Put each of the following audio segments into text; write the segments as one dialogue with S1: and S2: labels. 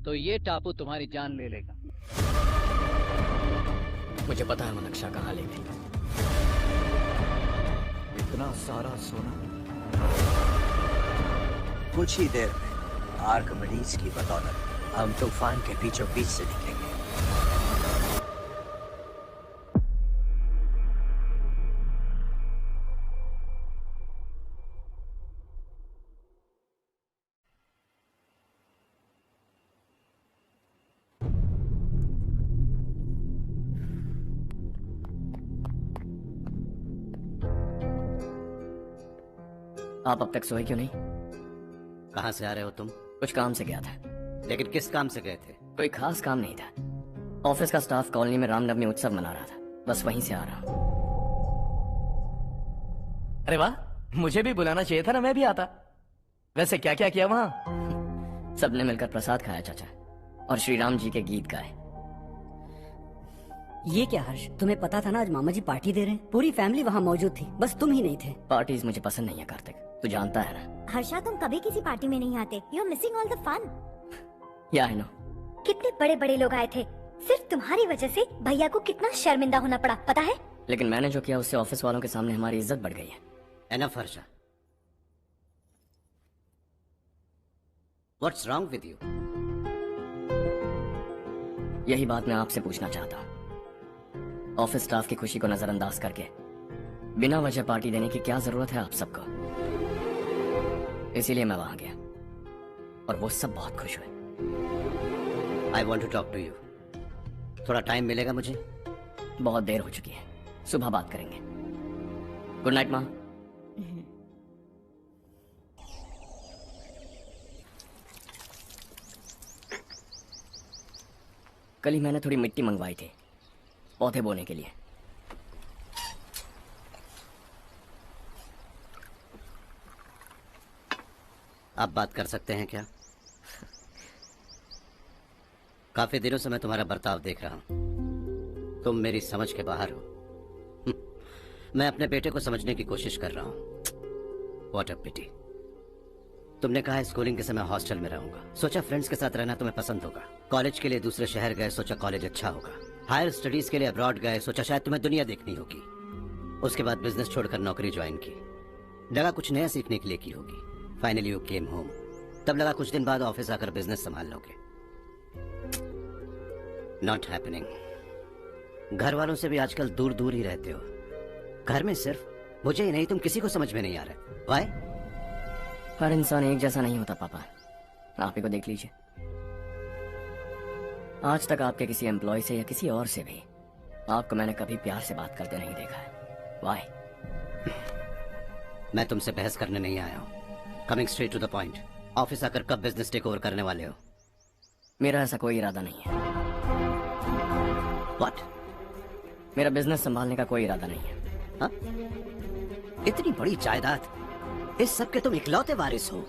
S1: तो ये टापू तुम्हारी जान ले लेगा।
S2: मुझे पता है वो नक्शा कहाँ ले गई।
S3: इतना सारा सोना कुछ ही देर में आर्किमिडीज की बदौलत हम तूफान के बीचों बीच से निकलेंगे।
S2: आप अब तक सोए क्यों नहीं?
S4: कहाँ से आ रहे हो तुम?
S2: कुछ काम से गया था।
S4: लेकिन किस काम से गए थे?
S2: कोई खास काम नहीं था। ऑफिस का स्टाफ कॉलोनी में रामनवमी उत्सव मना रहा था, बस वहीं से आ रहा हूँ।
S5: अरे वाह, मुझे भी बुलाना चाहिए था ना, मैं भी आता। वैसे क्या क्या किया वहां?
S2: सबने मिलकर प्रसाद खाया चाचा, और श्री राम जी के गीत गाए।
S6: ये क्या हर्ष, तुम्हें पता था ना आज मामा जी पार्टी दे रहे हैं? पूरी फैमिली वहाँ मौजूद थी, बस तुम ही नहीं थे।
S2: पार्टीज मुझे पसंद नहीं है कार्तिक, तू जानता है ना।
S7: हर्षा, तुम कभी किसी पार्टी में नहीं आते। You are missing all the fun.
S2: या आई नो।
S7: कितने बड़े बड़े लोग आए थे, सिर्फ तुम्हारी वजह से भैया को कितना शर्मिंदा होना पड़ा, पता है?
S2: लेकिन मैंने जो किया उससे ऑफिस वालों के सामने हमारी इज्जत बढ़ गई है।
S4: Enough Harsha, what's wrong with you?
S2: यही बात मैं आपसे पूछना चाहता हूँ। ऑफिस स्टाफ की खुशी को नजरअंदाज करके बिना वजह पार्टी देने की क्या जरूरत है आप सबको? इसीलिए मैं वहां गया और वो सब बहुत खुश हुए।
S4: I want to talk to you. थोड़ा टाइम मिलेगा मुझे?
S2: बहुत देर हो चुकी है, सुबह बात करेंगे। गुड नाइट माँ। कल ही मैंने थोड़ी मिट्टी मंगवाई थी पौधे बोने के लिए।
S4: आप बात कर सकते हैं क्या? काफी दिनों से मैं तुम्हारा बर्ताव देख रहा हूं। तुम मेरी समझ के बाहर हो। मैं अपने बेटे को समझने की कोशिश कर रहा हूं। व्हाट अ पिटी। तुमने कहा स्कूलिंग के समय हॉस्टल में रहूंगा, सोचा फ्रेंड्स के साथ रहना तुम्हें पसंद होगा। कॉलेज के लिए दूसरे शहर गए, सोचा कॉलेज अच्छा होगा। हायर स्टडीज के लिए अब्रॉड गए, सोचा शायद तुम्हें दुनिया देखनी होगी। उसके बाद बिजनेस छोड़कर नौकरी ज्वाइन की, लगा कुछ नया सीखने के लिए की होगी। फाइनली यू केम होम, तब लगा कुछ दिन बाद ऑफिस आकर बिजनेस संभाल लोगे। Not happening. घर वालों से भी आजकल दूर दूर ही रहते हो। घर में सिर्फ मुझे ही नहीं, तुम किसी को समझ में नहीं आ रहे। व्हाई?
S2: हर इंसान एक जैसा नहीं होता पापा, आप ही को देख लीजिए। आज तक आपके किसी एम्प्लॉय से या किसी और से भी आपको मैंने कभी प्यार से बात करते नहीं देखा है। व्हाई?
S4: मैं तुमसे बहस करने नहीं आया हूं। Coming straight to the point. Office आकर कब बिजनेस टेक ओवर करने वाले हो?
S2: मेरा ऐसा कोई इरादा नहीं है।
S4: व्हाट?
S2: मेरा बिजनेस संभालने का कोई इरादा नहीं है।
S4: हाँ? इतनी बड़ी जायदाद, इस सब के तुम इकलौते वारिस हो।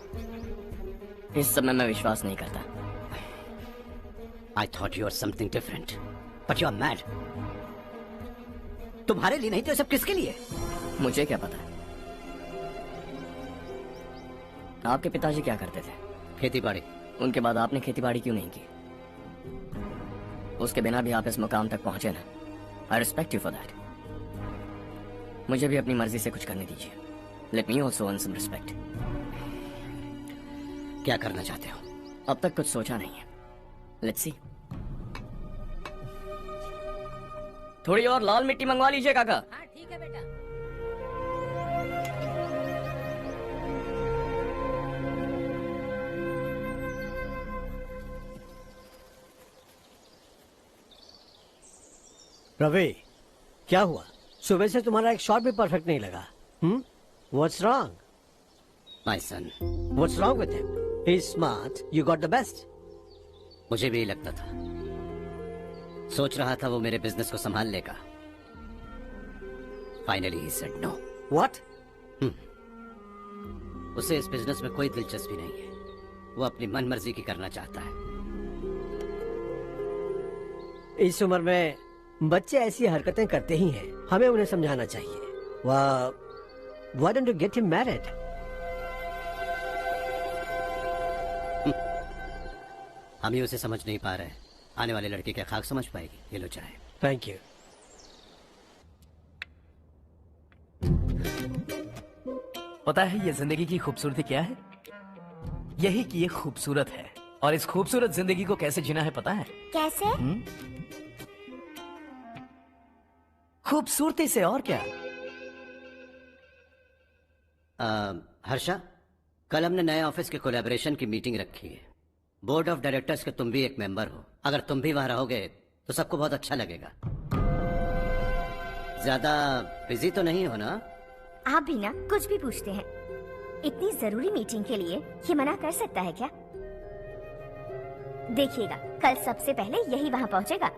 S2: इस सब में मैं विश्वास नहीं करता।
S4: I thought you were something different, but you are mad. तुम्हारे लिए नहीं तो सब किसके लिए?
S2: मुझे क्या पता। आपके पिताजी क्या करते थे?
S4: खेती बाड़ी।
S2: उनके बाद आपने खेती बाड़ी क्यों नहीं की? उसके बिना भी आप इस मुकाम तक पहुंचे ना। I respect you for that. मुझे भी अपनी मर्जी से कुछ करने दीजिए। Let me also earn some respect.
S4: क्या करना चाहते हो?
S2: अब तक कुछ सोचा नहीं है। Let's see. थोड़ी और लाल मिट्टी मंगवा लीजिए काका।
S6: हाँ ठीक है बेटा।
S8: रवि, क्या हुआ? सुबह से तुम्हारा एक शॉट भी परफेक्ट नहीं लगा। What's wrong?
S4: My son.
S8: What's wrong with him? He's smart. You got the best.
S4: मुझे भी लगता था, सोच रहा था वो मेरे बिजनेस को संभाल लेगा। Finally he said no.
S8: What?
S4: उसे इस बिजनेस में कोई दिलचस्पी नहीं है। वो अपनी मनमर्जी की करना चाहता है।
S8: इस उम्र में बच्चे ऐसी हरकतें करते ही हैं। हमें उन्हें समझाना चाहिए। Why don't you get him married?
S4: हम ही उसे समझ नहीं पा रहे, आने वाली लड़की क्या खाक समझ पाएगी? ये लो चाहे।
S8: Thank you.
S5: पता है ये जिंदगी की खूबसूरती क्या है? यही कि ये खूबसूरत है, और इस खूबसूरत जिंदगी को कैसे जीना है पता है?
S7: कैसे?
S5: खूबसूरती से, और क्या।
S4: हर्षा, कल हमने नए ऑफिस के कोलैबोरेशन की मीटिंग रखी है। बोर्ड ऑफ डायरेक्टर्स के तुम भी एक मेंबर हो। अगर तुम भी वहां रहोगे तो सबको बहुत अच्छा लगेगा। ज्यादा बिजी तो नहीं हो ना?
S7: आप भी ना कुछ भी पूछते हैं। इतनी जरूरी मीटिंग के लिए ये मना कर सकता है क्या? देखिएगा, कल सबसे पहले यही वहाँ पहुँचेगा।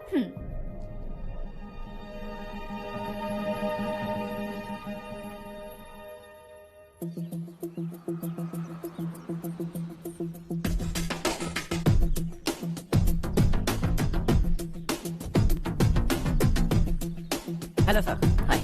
S5: Hello sir.
S2: हाय।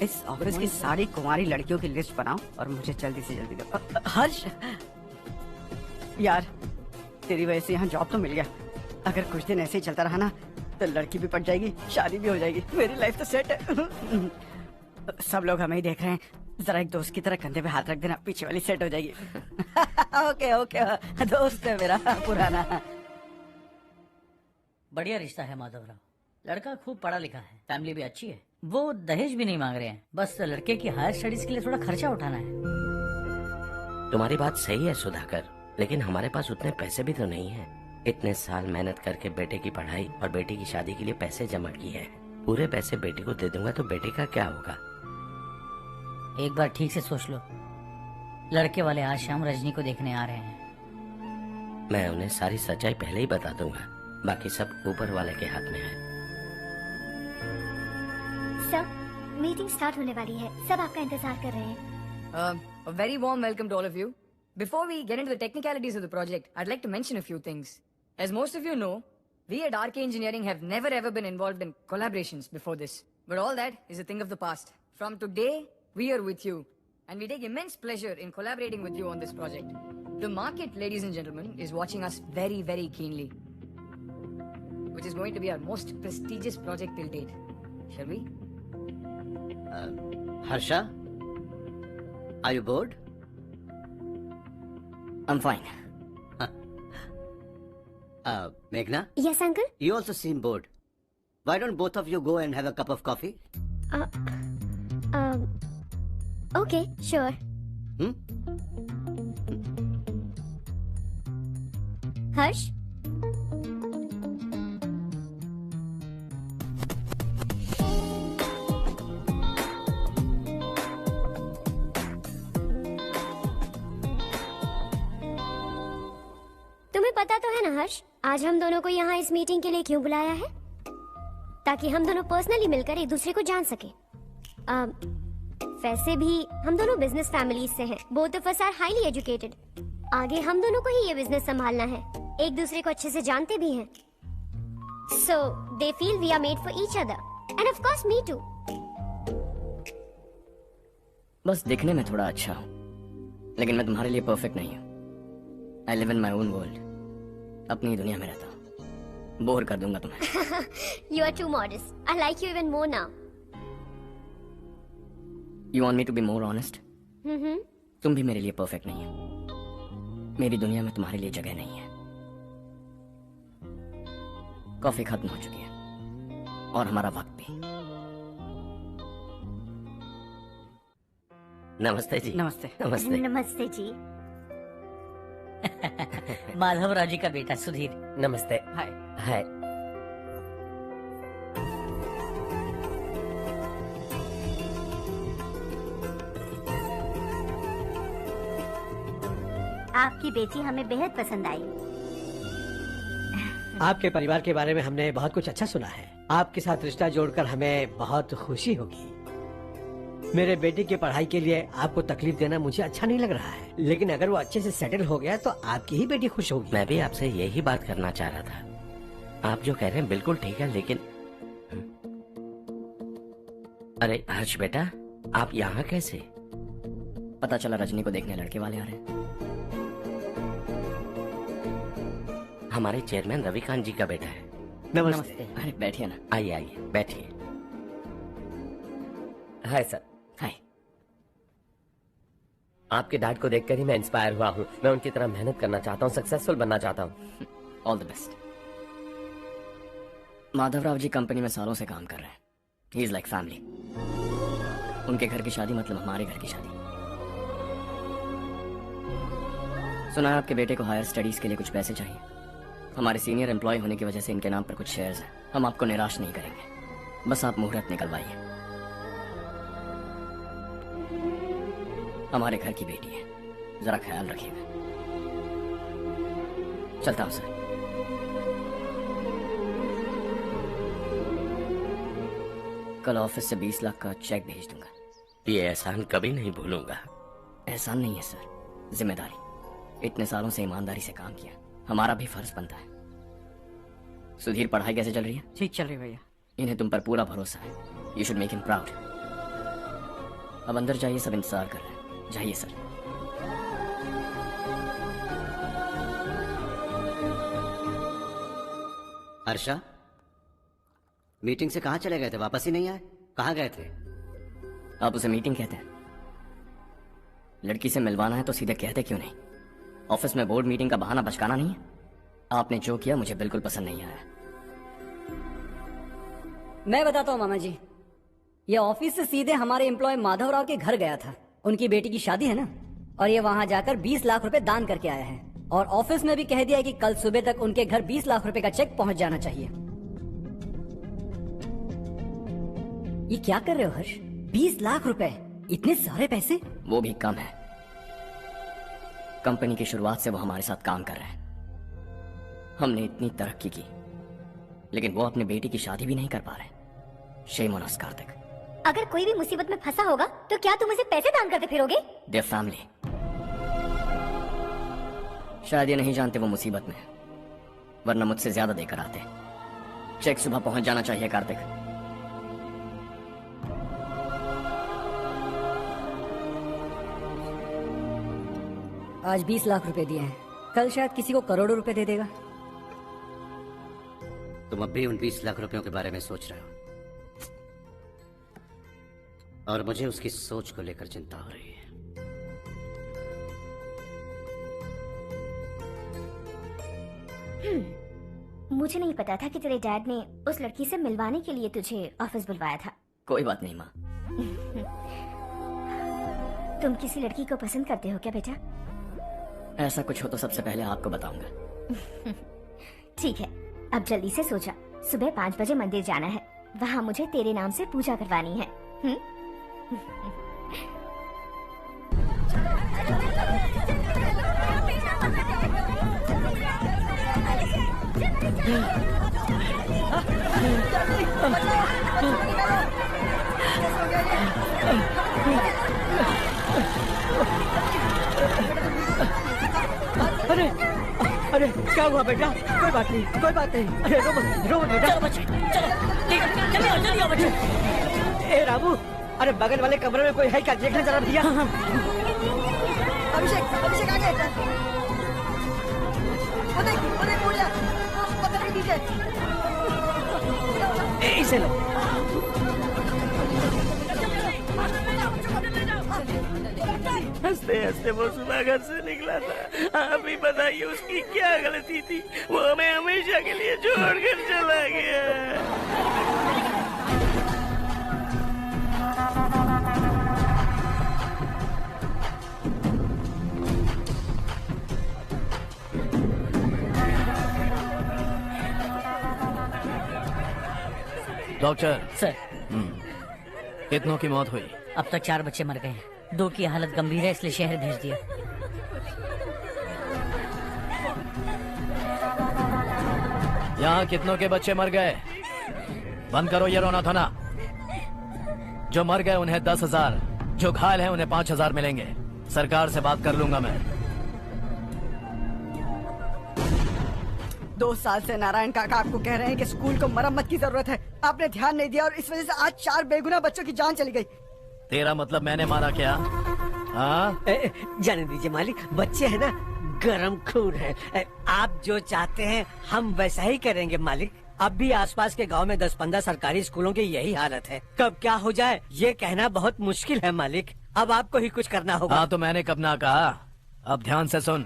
S9: इस ऑफिस की सारी कुंवारी लड़कियों की लिस्ट बनाओ और मुझे जल्दी से जल्दी दो। हर्ष, यार तेरी वजह से यहाँ जॉब तो मिल गया। अगर कुछ दिन ऐसे ही चलता रहा ना तो लड़की भी पट जाएगी, शादी भी हो जाएगी, मेरी लाइफ तो सेट है। सब लोग हमें ही देख रहे हैं, जरा एक दोस्त की तरह कंधे पे हाथ रख देना, पीछे वाली सेट हो जाएगी। ओके ओके, दोस्त है मेरा पुराना।
S6: बढ़िया रिश्ता है माधवराव। लड़का खूब पढ़ा लिखा है, फैमिली भी अच्छी है। वो दहेज भी नहीं मांग रहे हैं, बस लड़के की हायर स्टडीज के लिए थोड़ा खर्चा उठाना है।
S10: तुम्हारी बात सही है सुधाकर, लेकिन हमारे पास उतने पैसे भी तो नहीं है। इतने साल मेहनत करके बेटे की पढ़ाई और बेटे की शादी के लिए पैसे जमा किए हैं। पूरे पैसे बेटे को दे दूंगा तो बेटे का क्या होगा?
S6: एक बार ठीक से सोच लो, लड़के वाले आज शाम रजनी को देखने आ रहे हैं।
S10: मैं उन्हें सारी सच्चाई पहले ही बता दूंगा, बाकी सब ऊपर वाले के हाथ में है।
S7: सर, मीटिंग स्टार्ट होने वाली है, सब आपका इंतजार कर रहे हैं।
S9: A very warm welcome to all of you. Before we get into the technicalities of the project, I'd like to mention a few things. As most of you know, we at RK Engineering have never ever been involved in collaborations before this. But all that is a thing of the past. From today, we are with you. And we take immense pleasure in collaborating with you on this project. The market, ladies and gentlemen, is watching us very, very keenly. Which is going to be our most prestigious project till date. Shall we?
S4: Harsha, are you bored?
S2: I'm fine.
S4: Meghna?
S7: Yes, uncle?
S4: You also seem bored. Why don't both of you go and have a cup of coffee?
S7: Okay, sure. Harsh? तुम्हें पता तो है ना हर्ष, आज हम दोनों को यहाँ इस मीटिंग के लिए क्यों बुलाया है? ताकि हम दोनों पर्सनली मिलकर एक दूसरे को जान सके। वैसे भी हम दोनों बिजनेस फैमिलीज से हैं। Both of us are highly educated. आगे हम दोनों को ही ये बिजनेस संभालना है। एक दूसरे को अच्छे से जानते भी हैं। So they feel we are made for each other, and of course me too.
S2: बस दिखने में थोड़ा अच्छा हूँ, लेकिन मैं तुम्हारे लिए परफेक्ट नहीं हूँ। I live in my own world. अपनी दुनिया में रहता हूँ। बोर कर दूंगा तुम्हें।
S7: You are too modest. I like you even more now.
S2: You want me to be more honest? तुम भी मेरे लिए परफेक्ट नहीं हो। मेरी दुनिया में तुम्हारे लिए जगह नहीं है। कॉफी खत्म हो चुकी है और हमारा वक्त भी।
S10: नमस्ते जी।
S9: नमस्ते।
S10: नमस्ते।
S7: नमस्ते जी।
S6: माधवराव जी का बेटा सुधीर।
S10: नमस्ते।
S9: हाय।
S10: हाय।
S7: आपकी बेटी हमें बेहद पसंद आई।
S8: आपके परिवार के बारे में हमने बहुत कुछ अच्छा सुना है। आपके साथ रिश्ता जोड़कर हमें बहुत खुशी होगी। मेरे बेटे की पढ़ाई के लिए आपको तकलीफ देना मुझे अच्छा नहीं लग रहा है, लेकिन अगर वो अच्छे से सेटल हो गया तो आपकी ही बेटी खुश होगी।
S10: मैं भी आपसे यही बात करना चाह रहा था। आप जो कह रहे हैं बिल्कुल ठीक है, लेकिन अरे हर्ष बेटा, आप यहाँ कैसे?
S2: पता चला रजनी को देखने लड़के वाले आ रहे हैं।
S10: हमारे चेयरमैन रविकांत जी का बेटा है।
S8: नमस्ते।
S2: अरे बैठिए ना।
S10: आइए आइए बैठिए।
S11: Hi sir.
S2: हाय।
S11: आपके डैड को देखकर ही मैं इंस्पायर हुआ हूँ। मैं उनकी तरह मेहनत करना चाहता हूँ, सक्सेसफुल बनना चाहता हूँ।
S2: All the best. Madhavrao ji company में सालों से काम कर रहे हैं। He is like family. उनके घर की शादी मतलब हमारे घर की शादी। सुना है आपके बेटे को हायर स्टडीज के लिए कुछ पैसे चाहिए। हमारे सीनियर एम्प्लॉय होने की वजह से इनके नाम पर कुछ शेयर्स हैं। हम आपको निराश नहीं करेंगे, बस आप मुहूर्त निकलवाइए। हमारे घर की बेटी है, जरा ख्याल रखिएगा। चलता हूं सर। कल ऑफिस से 20 लाख का चेक भेज दूंगा।
S10: ये एहसान कभी नहीं भूलूंगा।
S2: एहसान नहीं है सर, जिम्मेदारी। इतने सालों से ईमानदारी से काम किया, हमारा भी फर्ज बनता है। सुधीर, पढ़ाई कैसे चल रही है?
S6: ठीक चल रही भैया।
S2: इन्हें तुम पर पूरा भरोसा है। You should make him proud. अब अंदर जाइए, सब इंतजार कर रहे हैं। जाइए सर।
S4: हर्षा, मीटिंग से कहाँ चले गए थे? वापस ही नहीं आए? कहाँ गए थे?
S2: आप उसे मीटिंग कहते हैं? लड़की से मिलवाना है तो सीधे कहते क्यों नहीं? ऑफिस में बोर्ड मीटिंग का बहाना बचकाना नहीं है। आपने जो किया मुझे बिल्कुल पसंद नहीं आया।
S6: मैं बताता हूँ मामा जी, ये ऑफिस से सीधे हमारे एम्प्लॉय माधवराव के घर गया था। उनकी बेटी की शादी है ना, और ये वहाँ जाकर 20 लाख रुपए दान करके आया है। और ऑफिस में भी कह दिया है कि कल सुबह तक उनके घर 20 लाख रुपए का चेक पहुंच जाना चाहिए। ये क्या कर रहे हो हर्ष? 20 लाख रुपए, इतने सारे पैसे?
S2: वो भी कम है। कंपनी की शुरुआत से वो हमारे साथ काम कर रहे हैं। हमने इतनी तरक्की की, लेकिन वो अपने बेटी की शादी भी नहीं कर पा रहे। Shame on us Kartik.
S7: अगर कोई भी मुसीबत में फंसा होगा तो क्या तुम उसे पैसे दान करते फिरोगे?
S2: Their family. शायद ये नहीं जानते वो मुसीबत में, वरना मुझसे ज्यादा देकर आते। चेक सुबह पहुंच जाना चाहिए कार्तिक।
S6: आज 20 लाख रुपए दिए हैं, कल शायद किसी को करोड़ों रुपए दे देगा।
S4: तुम अब भी उन 20 लाख रुपयों के बारे में सोच रहे हो, और मुझे उसकी सोच को लेकर चिंता हो रही है।
S7: मुझे नहीं पता था कि तेरे डैड ने उस लड़की से मिलवाने के लिए तुझे ऑफिस बुलवाया था।
S2: कोई बात नहीं माँ।
S7: तुम किसी लड़की को पसंद करते हो क्या बेटा?
S2: ऐसा कुछ हो तो सबसे पहले आपको बताऊंगा।
S7: ठीक है, अब जल्दी से सो जा। सुबह 5 बजे मंदिर जाना है, वहाँ मुझे तेरे नाम से पूजा करवानी है।
S8: अरे अरे क्या हुआ बेटा? कोई बात नहीं, कोई बात नहीं। अरे रो बेटा।
S6: चलो बच्चे, चलो जल्दी आओ बच्चे।
S8: ए रामू, अरे बगल वाले कमरे में कोई है क्या? देखना जरा भैया।
S9: अभिषेक आ गया।
S8: इसे लो।
S10: हंसते हंसते वो सुबह घर से निकला था। आप ही बताइए उसकी क्या गलती थी? वो हमें हमेशा के लिए छोड़कर चला गया।
S5: डॉक्टर
S6: सर,
S5: कितनों की मौत हुई?
S6: अब तक 4 बच्चे मर गए हैं, 2 की हालत गंभीर है, इसलिए शहर भेज दिया।
S5: यहाँ कितनों के बच्चे मर गए? बंद करो ये रोना धोना। जो मर गए उन्हें 10,000, जो घायल हैं उन्हें 5,000 मिलेंगे। सरकार से बात कर लूंगा मैं।
S12: 2 साल से नारायण काका आपको कह रहे हैं कि स्कूल को मरम्मत की जरूरत है। आपने ध्यान नहीं दिया और इस वजह से आज 4 बेगुनाह बच्चों की जान चली गई।
S5: तेरा मतलब मैंने मारा क्या? हाँ,
S8: जाने दीजिए मालिक, बच्चे हैं ना, गरम खून है। आप जो चाहते हैं हम वैसा ही करेंगे मालिक। अब भी आसपास के गांव में 10-15 सरकारी स्कूलों की यही हालत है। कब क्या हो जाए ये कहना बहुत मुश्किल है मालिक। अब आपको ही कुछ करना होगा।
S5: हाँ तो मैंने कब ना कहा। अब ध्यान से सुन,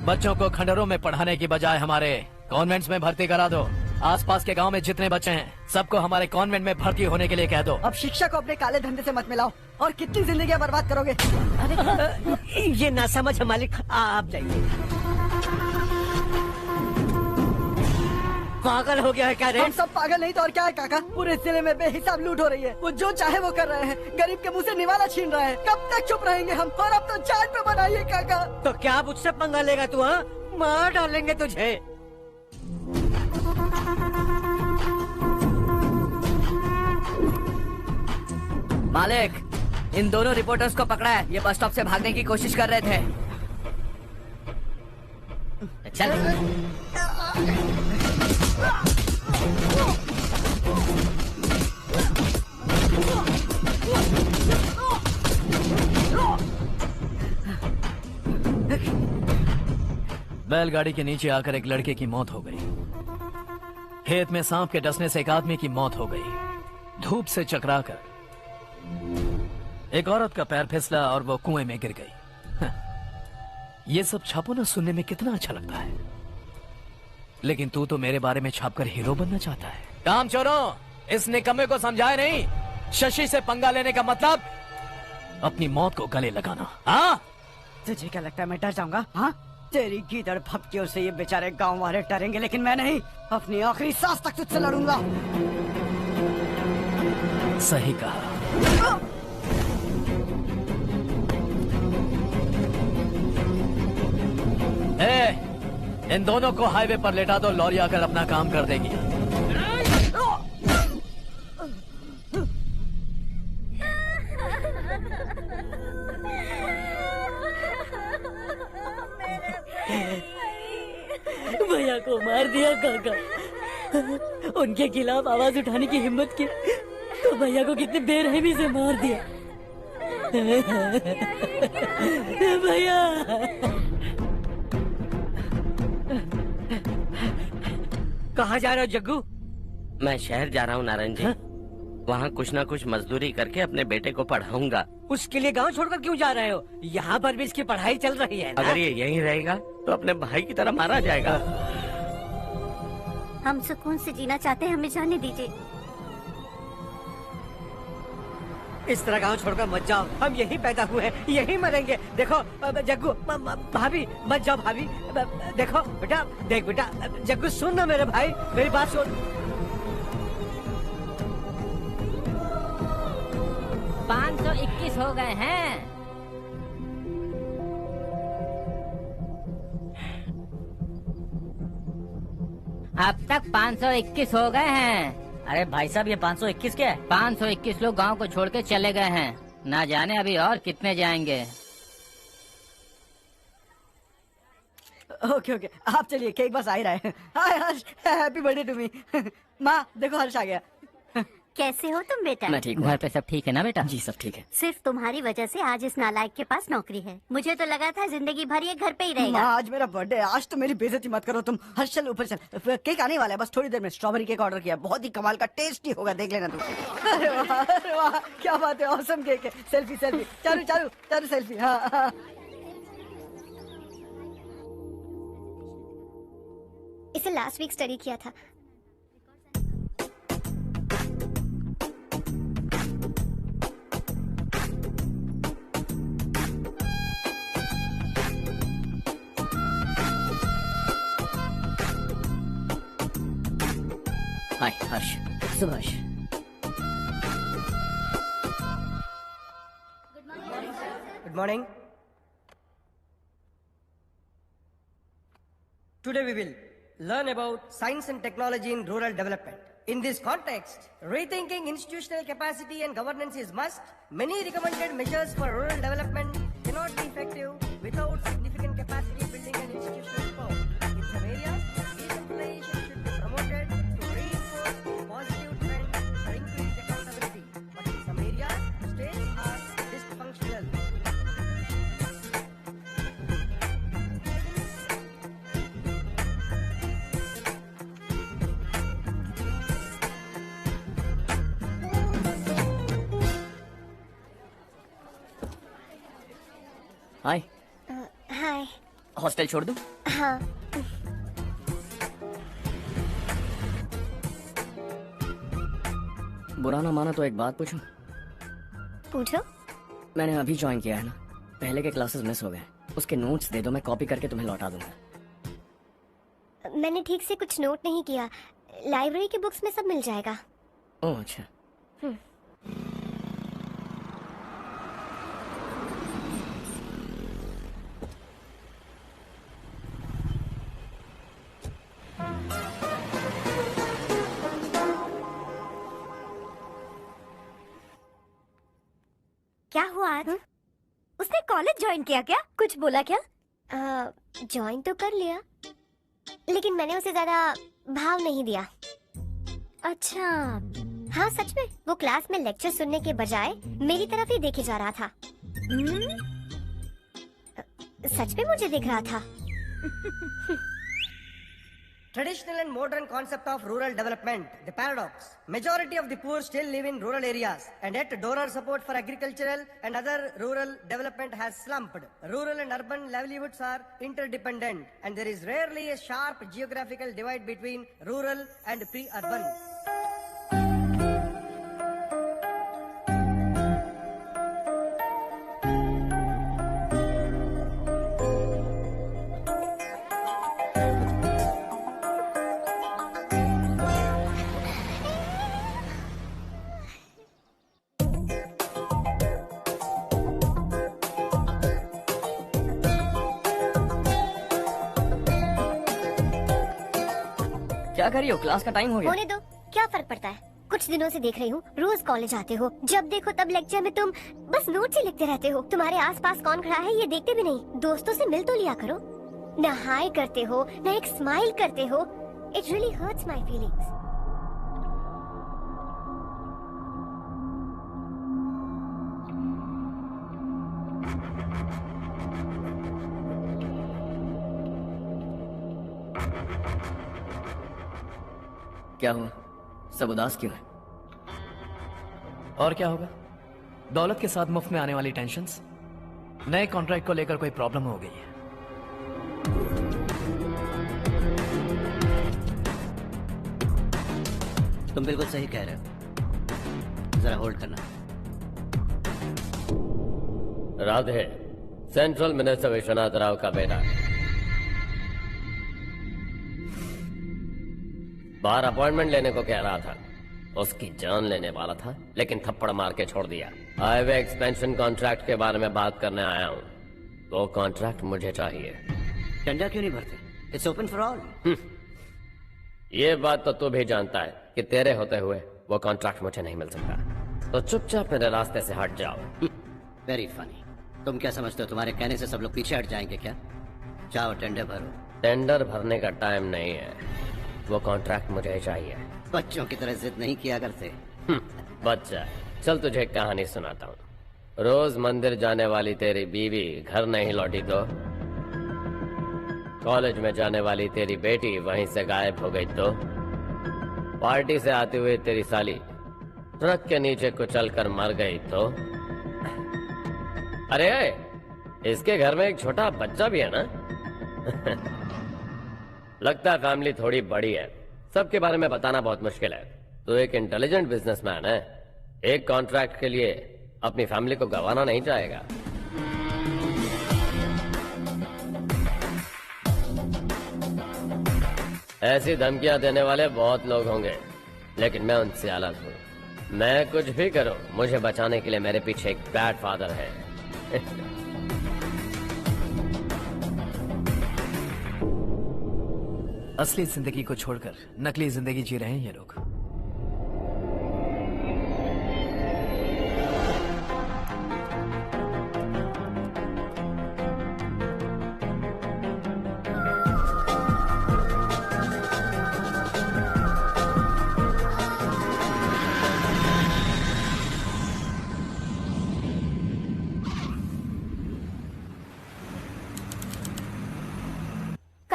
S5: बच्चों को खंडरों में पढ़ाने की बजाय हमारे कॉन्वेंट्स में भर्ती करा दो। आसपास के गांव में जितने बच्चे हैं सबको हमारे कॉन्वेंट में भर्ती होने के लिए कह दो।
S12: अब शिक्षा को अपने काले धंधे से मत मिलाओ। और कितनी जिंदगियां बर्बाद करोगे?
S8: ये ना समझ है मालिक, आप जाइए। पागल हो गया है क्या रे?
S12: हम सब पागल नहीं तो और क्या है काका। पूरे जिले में बेहिसाब लूट हो रही है। वो जो चाहे वो कर रहे हैं। गरीब के मुंह से निवाला छीन रहे हैं। कब तक चुप रहेंगे हम? और अब तो जान पे बनाइए काका।
S8: तो क्या मुझसे पंगा लेगा तू? हाँ, मार डालेंगे तुझे।
S2: मालिक, इन दोनों रिपोर्टर्स को पकड़ा है। ये बस स्टॉप से भागने की कोशिश कर रहे थे। चल।
S5: बैलगाड़ी के नीचे आकर एक लड़के की मौत हो गई। खेत में सांप के डसने से एक आदमी की मौत हो गई। धूप से चकराकर एक औरत का पैर फिसला और वो कुएं में गिर गई। ये सब छापो ना, सुनने में कितना अच्छा लगता है। लेकिन तू तो मेरे बारे में छापकर हीरो बनना चाहता है। काम चोरों, इस निकम्मे को समझाए नहीं। शशि से पंगा लेने का मतलब अपनी मौत को गले लगाना। हाँ,
S12: तुझे क्या लगता है मैं डर जाऊंगा? हाँ, तेरी गीदड़ भपकियों से ये बेचारे गांव वाले डरेंगे, लेकिन मैं नहीं। अपनी आखिरी सांस तक तुझसे लड़ूंगा।
S5: सही कहा। इन दोनों को हाईवे पर लेटा दो। लॉरी आकर अपना काम कर देगी।
S6: भैया को मार दिया काका। उनके खिलाफ आवाज उठाने की हिम्मत की तो भैया को कितनी बेरहमी से मार दिया। भैया
S8: कहाँ जा रहे हो जग्गू?
S10: मैं शहर जा रहा हूँ नारायण जी। वहाँ कुछ ना कुछ मजदूरी करके अपने बेटे को पढ़ाऊंगा।
S8: उसके लिए गांव छोड़कर क्यों जा रहे हो? यहाँ पर भी इसकी पढ़ाई चल रही है ना?
S10: अगर ये यहीं रहेगा तो अपने भाई की तरह मारा जाएगा।
S7: हम सुकून से जीना चाहते हैं, हमें जाने दीजिए।
S8: इस तरह गांव छोड़कर मत जाओ। हम यहीं पैदा हुए हैं, यहीं मरेंगे। देखो जग्गू, भाभी मत जाओ भाभी। देखो बेटा, देख बेटा, जग्गू सुन ना मेरे भाई, मेरी बात सुन।
S6: 521 हो गए हैं। अब तक 521 हो गए हैं।
S2: अरे भाई साहब, ये 521 क्या है?
S6: 521 लोग गांव को छोड़ के चले गए हैं। ना जाने अभी और कितने जाएंगे।
S12: ओके ओके, आप चलिए, केक बस आ ही रहा है। हाय हर्ष, हैप्पी बर्थडे टू मी। माँ देखो, हर्ष आ गया।
S7: कैसे हो तुम बेटा?
S2: मैं ठीक हूँ।
S6: घर पे सब ठीक है ना बेटा?
S2: जी सब ठीक है।
S7: सिर्फ तुम्हारी वजह से आज इस नालायक के पास नौकरी है। मुझे तो लगा था जिंदगी भर ये घर पे ही रहेगा।
S12: माँ आज मेरा बर्थडे है, आज तो मेरी बेइज्जती मत करो तुम। हर्ष चल ऊपर चल, केक आने वाला है बस थोड़ी देर में। स्ट्रॉबेरी केक ऑर्डर किया, बहुत ही कमाल का टेस्टी होगा, देख लेना तुम। अरे वाह, क्या बात है, ऑसम केक है। Selfie selfie, Charu Charu Charu selfie. हाँ हाँ।
S7: इसे लास्ट वीक स्टडी किया था।
S2: हाय हर्ष।
S6: Subhash.
S13: Good morning. Today we will learn about science and technology in rural development. In this context, rethinking institutional capacity and governance is must. Many recommended measures for rural development cannot be effective without significant capacity building and institutional reform. In some areas, decentralization should be promoted to reinforce positive trends for increased accountability. But in some areas, states are dysfunctional.
S2: Hi
S7: hi.
S2: Hostel छोड़ दूं?
S7: हाँ।
S2: बुरा ना माना तो एक बात पूछूं?
S7: पूछो।
S2: मैंने अभी ज्वाइन किया है ना, पहले के क्लासेस मिस हो गए, उसके नोट्स दे दो, मैं कॉपी करके तुम्हें लौटा दूंगा।
S7: मैंने ठीक से कुछ नोट नहीं किया, लाइब्रेरी की बुक्स में सब मिल जाएगा।
S2: ओह अच्छा।
S7: क्या हुआ आज? उसने कॉलेज ज्वाइन किया क्या? कुछ बोला क्या? ज्वाइन तो कर लिया, लेकिन मैंने उसे ज्यादा भाव नहीं दिया। अच्छा। हाँ सच में, वो क्लास में लेक्चर सुनने के बजाय मेरी तरफ ही देखे जा रहा था। सच में मुझे देख रहा था।
S13: Traditional and modern concept of rural development, the paradox. Majority of the poor still live in rural areas, and yet donor support for agricultural and other rural development has slumped. Rural and urban livelihoods are interdependent, and there is rarely a sharp geographical divide between rural and pre-urban.
S2: क्या कर रही हो? Class का time हो गया।
S7: होने दो, क्या फर्क पड़ता है? कुछ दिनों से देख रही हूँ, रोज कॉलेज आते हो, जब देखो तब लेक्चर में तुम बस नोट्स ही लिखते रहते हो। तुम्हारे आसपास कौन खड़ा है ये देखते भी नहीं। दोस्तों से मिल तो लिया करो। न हाय करते हो, न एक स्माइल करते हो। It really hurts my feelings.
S2: क्या हुआ? सब उदास क्यों है?
S5: और क्या होगा? दौलत के साथ मुफ्त में आने वाली टेंशन्स। नए कॉन्ट्रैक्ट को लेकर कोई प्रॉब्लम हो गई है।
S4: तुम बिल्कुल सही कह रहे हो, जरा होल्ड करना।
S11: राधे, सेंट्रल मिनिस्टर विश्वनाथ राव का बेटा। बाहर अपॉइंटमेंट लेने को कह रहा था, उसकी जान लेने वाला था, लेकिन थप्पड़ मार के छोड़ दिया। हाईवे एक्सपेंशन कॉन्ट्रैक्ट के बारे में बात करने आया हूँ। वो कॉन्ट्रैक्ट मुझे चाहिए।
S4: टेंडर क्यों नहीं भरते? It's open for all.
S11: ये बात तो तू भी जानता है कि तेरे होते हुए वो कॉन्ट्रैक्ट मुझे नहीं मिल सकता, तो चुपचाप मेरे रास्ते से हट जाओ।
S4: Very funny. तुम क्या समझते हो, तुम्हारे कहने से सब लोग पीछे हट जाएंगे क्या? जाओ टेंडर भरो।
S11: टेंडर भरने का टाइम नहीं है, वो कॉन्ट्रैक्ट मुझे चाहिए।
S4: बच्चों की तरह जिद नहीं किया करते।
S11: बच्चा, चल तुझे एक कहानी सुनाता हूँ। रोज मंदिर जाने वाली तेरी बीवी घर नहीं लौटी तो, कॉलेज में जाने वाली तेरी बेटी वहीं से गायब हो गई तो, पार्टी से आती हुई तेरी साली ट्रक के नीचे कुचल कर मर गई तो। अरे इसके घर में एक छोटा बच्चा भी है ना। लगता है फैमिली थोड़ी बड़ी है, सबके बारे में बताना बहुत मुश्किल है। तो एक इंटेलिजेंट बिजनेसमैन है, एक कॉन्ट्रैक्ट के लिए अपनी फैमिली को गंवाना नहीं चाहेगा। ऐसी धमकियां देने वाले बहुत लोग होंगे, लेकिन मैं उनसे अलग हूँ। मैं कुछ भी करूं, मुझे बचाने के लिए मेरे पीछे एक बैड फादर है।
S5: असली जिंदगी को छोड़कर नकली जिंदगी जी रहे हैं ये लोग।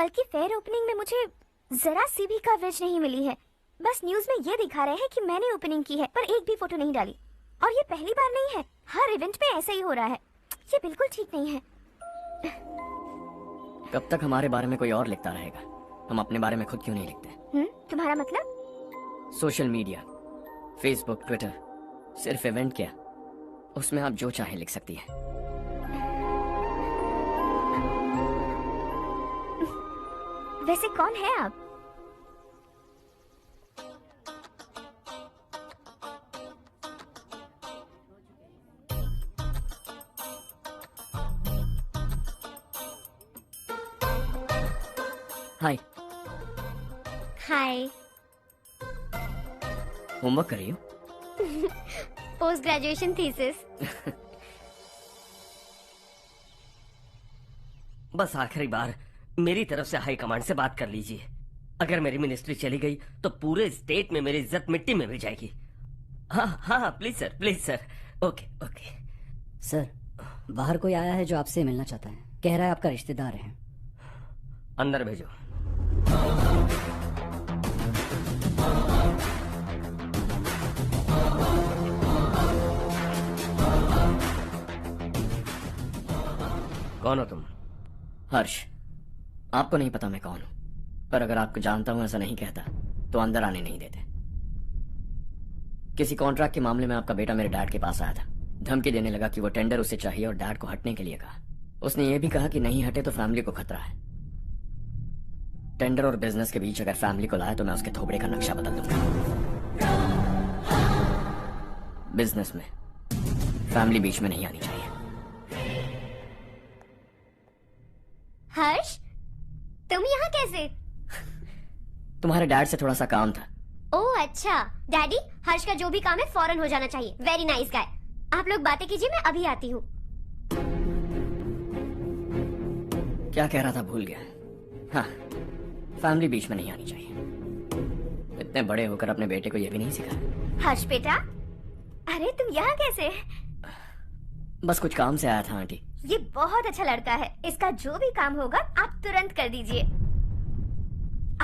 S7: कल की फेयर ओपनिंग में मुझे जरा सी भी कवरेज नहीं मिली है। बस न्यूज में ये दिखा रहे हैं कि मैंने ओपनिंग की है, पर एक भी फोटो नहीं डाली। और ये पहली बार नहीं है, हर इवेंट पे ऐसा ही हो रहा है। ये बिल्कुल ठीक नहीं है।
S2: कब तक हमारे बारे में कोई और लिखता रहेगा? हम अपने बारे में खुद क्यों नहीं लिखते?
S7: तुम्हारा मतलब?
S2: सोशल मीडिया, फेसबुक, ट्विटर, सिर्फ इवेंट क्या, उसमें आप जो चाहे लिख सकती है।
S7: वैसे कौन है आप?
S2: हाय।
S7: हाय।
S2: होमवर्क कर रही हो?
S7: Post graduation thesis.
S10: बस आखिरी बार मेरी तरफ से हाई कमांड से बात कर लीजिए। अगर मेरी मिनिस्ट्री चली गई तो पूरे स्टेट में मेरी इज्जत मिट्टी में मिल जाएगी। हाँ हाँ please sir, please sir. Okay okay.
S6: Sir, बाहर कोई आया है जो आपसे मिलना चाहता है। कह रहा है आपका रिश्तेदार है।
S10: अंदर भेजो। कौन हो तुम?
S2: हर्ष। आपको नहीं पता मैं कौन हूं, पर अगर आपको जानता हूं ऐसा नहीं कहता तो अंदर आने नहीं देते। किसी कॉन्ट्रैक्ट के मामले में आपका बेटा मेरे डैड के पास आया था। धमकी देने लगा कि वो टेंडर उसे चाहिए और डैड को हटने के लिए कहा। उसने ये भी कहा कि नहीं हटे तो फैमिली को खतरा है। टेंडर और बिजनेस के बीच अगर फैमिली को लाया तो मैं उसके थोबड़े का नक्शा बदल दूंगा। बिजनेस में फैमिली बीच में नहीं आनी चाहिए।
S7: हर्ष, तुम यहाँ कैसे?
S2: तुम्हारे डैड से थोड़ा सा काम था।
S7: ओह अच्छा। डैडी, हर्ष का जो भी काम है फौरन हो जाना चाहिए। Very nice guy. आप लोग बातें कीजिए, मैं अभी आती हूँ।
S2: क्या कह रहा था भूल गया। हाँ, फैमिली बीच में नहीं आनी चाहिए। इतने बड़े होकर अपने बेटे को यह भी नहीं सिखाया।
S7: हर्ष बेटा, अरे तुम यहाँ कैसे?
S2: बस कुछ काम से आया था आंटी।
S7: ये बहुत अच्छा लड़का है। इसका जो भी काम होगा आप तुरंत कर दीजिए।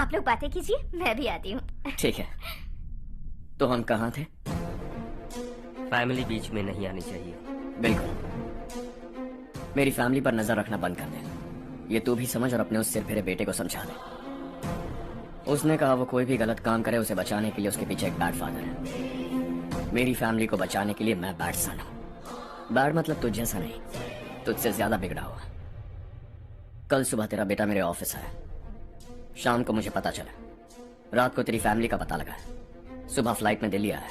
S7: आप लोग बातें कीजिए, मैं भी आती हूँ।
S2: ठीक है। तो हम कहाँ थे?
S10: फैमिली बीच में नहीं आनी चाहिए।
S2: बिल्कुल। मेरी फैमिली पर नजर रखना बंद कर दे। ये तू भी समझ और अपने उस सिर फिरे बेटे को समझा दे। उसने कहा वो कोई भी गलत काम करे उसे बचाने के लिए उसके पीछे एक बैड फादर है। मेरी फैमिली को बचाने के लिए मैं बैड सन हूँ। बैड मतलब तुझ जैसा नहीं, तुझसे ज्यादा बिगड़ा हुआ। कल सुबह तेरा बेटा मेरे ऑफिस आया। शाम को मुझे पता चला। रात को तेरी फैमिली का पता लगा। सुबह फ्लाइट में दिल्ली आया।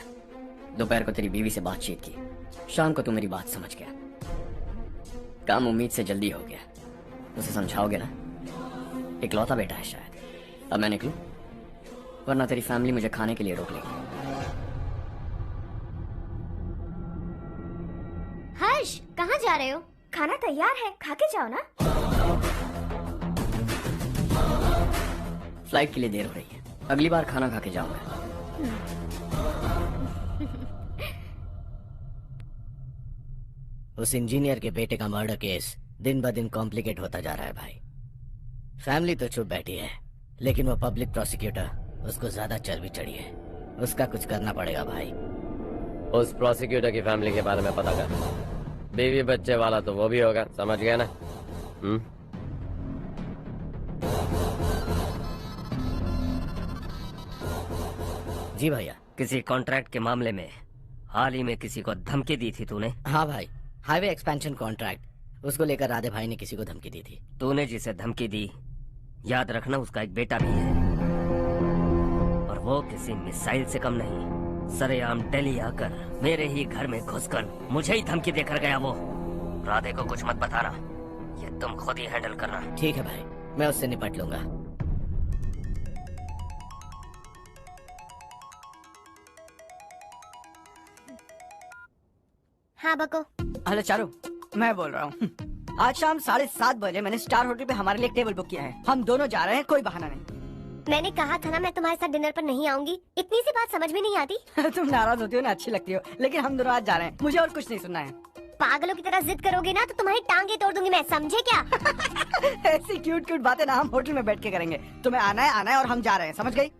S2: दोपहर को तेरी बीवी से बातचीत की। शाम को तू मेरी बात समझ गया। काम उम्मीद से जल्दी हो गया। उसे समझाओगे ना? इकलौता बेटा है शायद। अब मैं निकलूं, वरना तेरी फैमिली मुझे खाने के लिए रोक लेगी।
S7: हर्ष, कहाँ जा रहे हो? खाना तैयार है, खा के जाओ ना।
S2: फ्लाइट के लिए देर हो रही है। अगली बार खाना खा के जाऊंगा।
S4: उस इंजीनियर के बेटे का मर्डर केस दिन ब दिन कॉम्प्लिकेट होता जा रहा है भाई। फैमिली तो चुप बैठी है, लेकिन वो पब्लिक प्रोसिक्यूटर उसको ज्यादा चर्बी चढ़ी है। उसका कुछ करना पड़ेगा भाई।
S11: उस प्रोसिक्यूटर की फैमिली के बारे में पता कर। बीवी बच्चे वाला तो वो भी होगा, समझ गया ना?
S10: जी भैया। किसी कॉन्ट्रैक्ट के मामले में हाल ही में किसी को धमकी दी थी तूने?
S4: हाँ भाई, हाईवे एक्सपेंशन कॉन्ट्रैक्ट, उसको लेकर राधे भाई ने किसी को धमकी दी थी।
S10: तूने जिसे धमकी दी, याद रखना उसका एक बेटा भी है, और वो किसी मिसाइल से कम नहीं। सरेआम दिल्ली आकर मेरे ही घर में घुसकर मुझे ही धमकी देकर गया वो। राधे को कुछ मत बताना, ये तुम खुद ही हैंडल करना।
S4: ठीक है भाई, मैं उससे निपट लूंगा।
S7: हाँ बको।
S12: हेलो चारू, मैं बोल रहा हूँ। आज शाम 7:30 बजे मैंने स्टार होटल पे हमारे लिए एक टेबल बुक किया है। हम दोनों जा रहे हैं, कोई बहाना नहीं।
S7: मैंने कहा था ना मैं तुम्हारे साथ डिनर पर नहीं आऊंगी। इतनी सी बात समझ में नहीं आती?
S12: तुम नाराज होती हो ना, अच्छी लगती हो, लेकिन हम दोनों आज जा रहे हैं। मुझे और कुछ नहीं सुनना है।
S7: पागलों की तरह जिद करोगे ना तो तुम्हारी टांगे तोड़ दूंगी मैं, समझे क्या?
S12: ऐसी क्यूट क्यूट बातें ना हम होटल में बैठ के करेंगे। तुम्हें आना है और हम जा रहे हैं, समझ गई?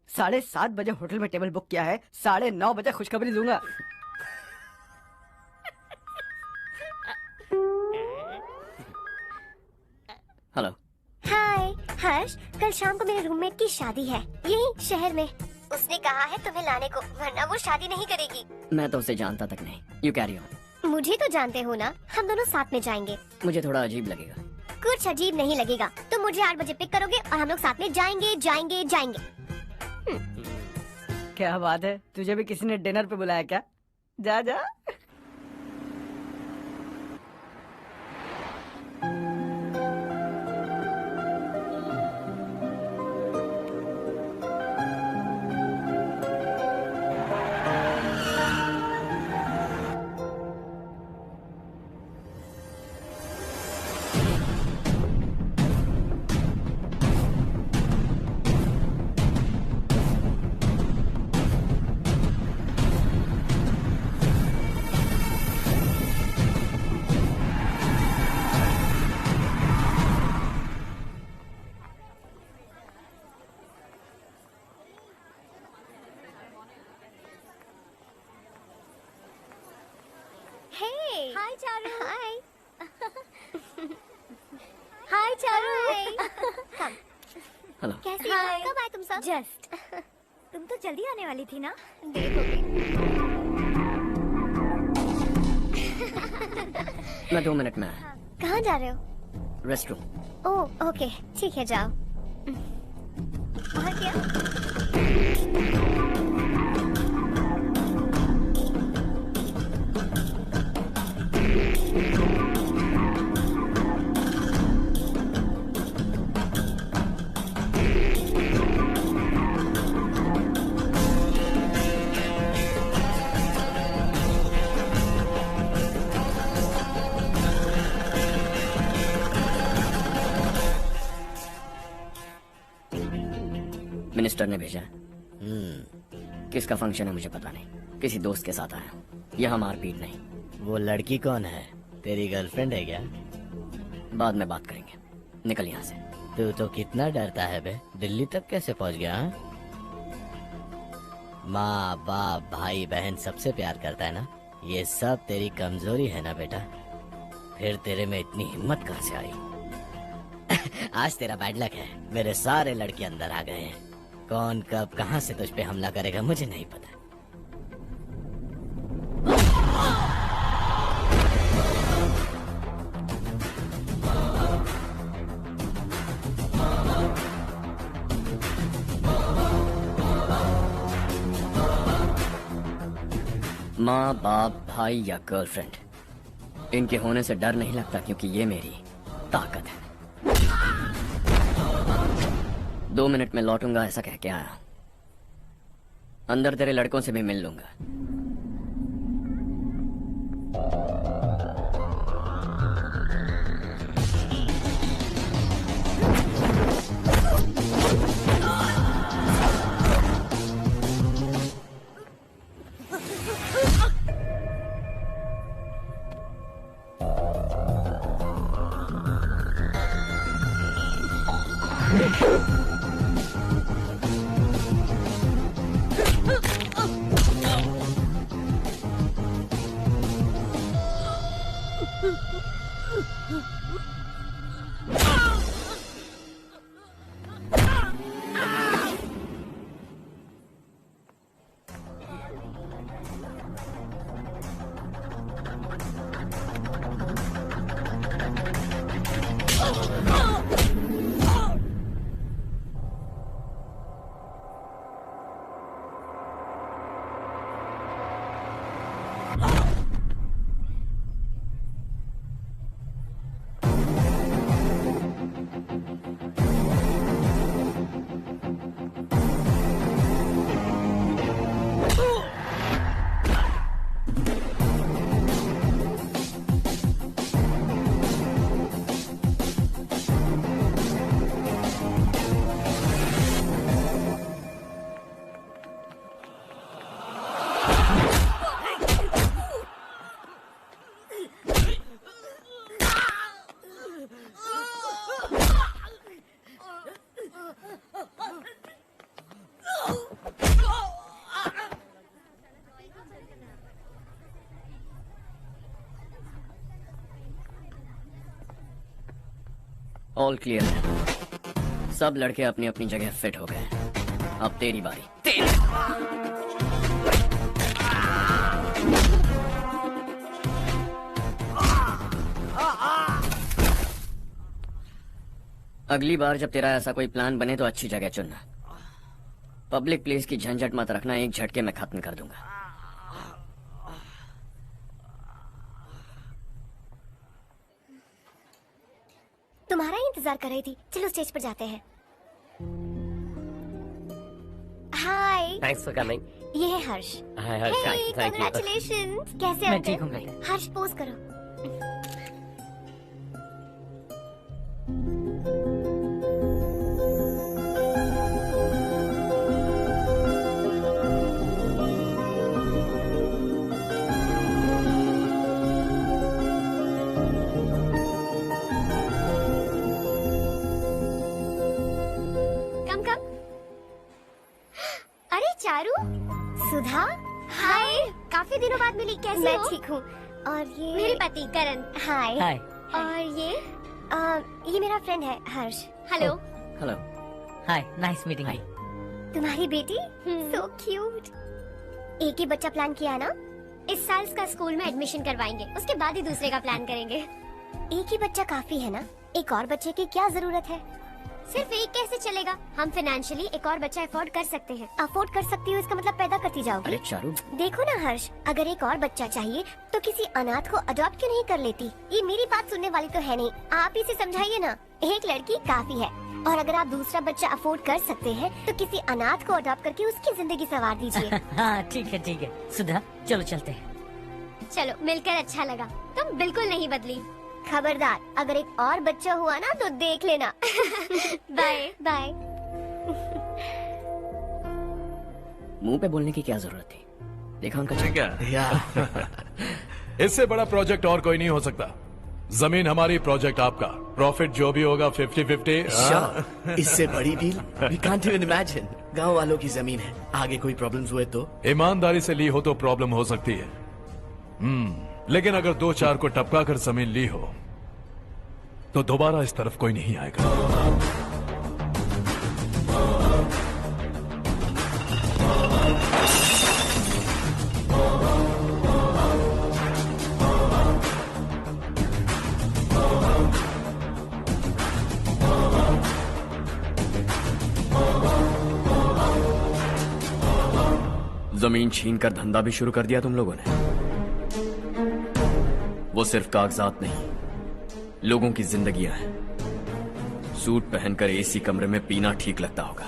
S12: 7:30 बजे होटल में टेबल बुक किया है, 9:30 बजे खुशखबरी दूंगा।
S2: हेलो।
S7: हाय हर्ष, कल शाम को मेरे रूममेट की शादी है यही शहर में। उसने कहा है तुम्हें लाने को, वरना वो शादी नहीं करेगी।
S2: मैं तो उसे जानता तक नहीं। You carry on.
S7: मुझे तो जानते हो ना, हम दोनों साथ में जाएंगे।
S2: मुझे थोड़ा अजीब लगेगा।
S7: कुछ अजीब नहीं लगेगा, तुम मुझे 8 बजे पिक करोगे और हम लोग साथ में जाएंगे जाएंगे जाएंगे।
S12: क्या बात है, तुझे भी किसी ने डिनर पे बुलाया क्या? जा जा।
S7: हाय चारू। हाय। हाय चारू।
S2: हेलो।
S7: कैसी हो? कब आए तुम सब? जस्ट। तुम तो जल्दी आने वाली थी ना?
S2: मैं 2 मिनट में आया।
S7: कहाँ जा रहे हो?
S2: Rest room.
S7: ओह ओके, ठीक है जाओ। और क्या?
S2: मिनिस्टर ने भेजा है। किसका फंक्शन है मुझे पता नहीं, किसी दोस्त के साथ आया हूँ। यहाँ मारपीट नहीं।
S14: वो लड़की कौन है? तेरी गर्लफ्रेंड है क्या?
S2: बाद में बात करेंगे, निकल यहाँ से।
S14: तू तो कितना डरता है बे, दिल्ली तक कैसे पहुँच गया? माँ बाप भाई बहन सबसे प्यार करता है ना, ये सब तेरी कमजोरी है ना बेटा। फिर तेरे में इतनी हिम्मत कहाँ से आई? आज तेरा बैड लक है, मेरे सारे लड़के अंदर आ गए हैं। कौन कब कहां से तुझ पे हमला करेगा मुझे नहीं पता।
S2: माँ बाप भाई या गर्लफ्रेंड, इनके होने से डर नहीं लगता, क्योंकि ये मेरी ताकत है। 2 मिनट में लौटूंगा ऐसा कह के आया। अंदर तेरे लड़कों से भी मिल लूंगा। ऑल क्लियर है। सब लड़के अपनी अपनी जगह फिट हो गए। अब तेरी बारी। अगली बार जब तेरा ऐसा कोई प्लान बने तो अच्छी जगह चुनना। पब्लिक प्लेस की झंझट मत रखना, एक झटके में खत्म कर दूंगा।
S7: तुम्हारा ही इंतजार कर रही थी। चलो स्टेज पर जाते हैं। हाय।
S11: Thanks for coming.
S7: ये है Harsh.
S11: Hi Harsh, thank you.
S7: Congratulations. कैसे हो?
S12: मैं ठीक हूँ बेटा।
S7: हर्ष पोज करो। चारू, सुधा, हाय। काफी दिनों बाद मिली, कैसे
S15: मैं
S7: हो?
S15: ठीक हूँ। और ये
S7: मेरे पति करण।
S15: हाय।
S6: हाय।
S15: और ये मेरा फ्रेंड है हर्ष।
S7: हेलो।
S2: हेलो।
S6: हाय, नाइस मीटिंग। हाय।
S15: तुम्हारी बेटी सो क्यूट। एक ही बच्चा प्लान किया ना?
S7: इस साल इसका स्कूल में एडमिशन करवाएंगे, उसके बाद ही दूसरे का प्लान करेंगे।
S15: एक ही बच्चा काफी है ना? एक और बच्चे की क्या जरूरत है?
S7: सिर्फ एक कैसे चलेगा? हम फाइनेंशियली एक और बच्चा अफोर्ड कर सकते हैं।
S15: अफोर्ड कर सकती हो इसका मतलब पैदा करती जाओगी?
S2: अरे चारू,
S15: देखो ना हर्ष, अगर एक और बच्चा चाहिए तो किसी अनाथ को अडॉप्ट क्यों नहीं कर लेती? ये मेरी बात सुनने वाली तो है नहीं, आप इसे समझाइए ना। एक लड़की काफी है, और अगर आप दूसरा बच्चा अफोर्ड कर सकते हैं तो किसी अनाथ को अडॉप्ट करके उसकी जिंदगी संवार दीजिए।
S6: हाँ ठीक है। सुधा, चलो चलते हैं।
S7: चलो, मिलकर अच्छा लगा। तुम बिल्कुल नहीं बदली।
S15: खबरदार, अगर एक और बच्चा हुआ ना तो देख लेना।
S7: Bye
S15: bye.
S2: मुंह पे बोलने की क्या जरूरत थी? देखा उनका चेहरा।
S16: इससे बड़ा प्रोजेक्ट और कोई नहीं हो सकता। जमीन हमारी, प्रोजेक्ट आपका। प्रॉफिट जो भी होगा 50-50।
S17: इससे बड़ी deal we can't even imagine. गांव वालों की जमीन है, आगे कोई प्रॉब्लम्स हुए तो?
S16: ईमानदारी से ली हो तो प्रॉब्लम हो सकती है, लेकिन अगर 2-4 को टपका कर जमीन ली हो तो दोबारा इस तरफ कोई नहीं आएगा।
S2: जमीन छीन कर धंधा भी शुरू कर दिया तुम लोगों ने। वो सिर्फ कागजात नहीं, लोगों की जिंदगियां हैं। सूट पहनकर एसी कमरे में पीना ठीक लगता होगा,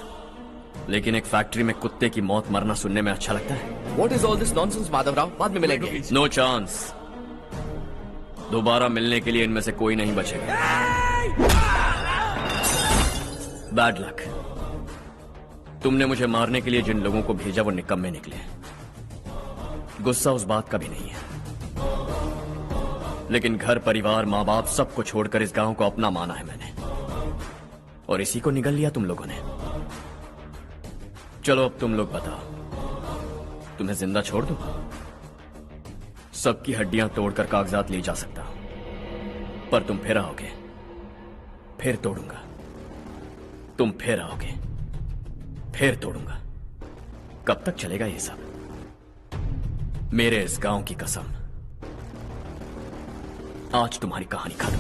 S2: लेकिन एक फैक्ट्री में कुत्ते की मौत मरना सुनने में अच्छा लगता है।
S17: What is all this nonsense, Madhavrao? बाद में मिलेंगे।
S2: No chance. दोबारा मिलने के लिए इनमें से कोई नहीं बचेगा। Bad luck. तुमने मुझे मारने के लिए जिन लोगों को भेजा वो निकम्मे निकले। गुस्सा उस बात का भी नहीं है, लेकिन घर परिवार माँ बाप सबको छोड़कर इस गांव को अपना माना है मैंने, और इसी को निगल लिया तुम लोगों ने। चलो अब तुम लोग बताओ, तुम्हें जिंदा छोड़ दूं? सबकी हड्डियां तोड़कर कागजात ले जा सकता हूं, पर तुम फिर आओगे, फिर तोड़ूंगा। तुम फिर आओगे, फिर तोड़ूंगा। कब तक चलेगा ये सब? मेरे इस गांव की कसम, आज तुम्हारी कहानी खत्म।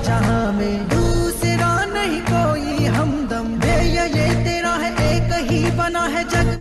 S18: जहां में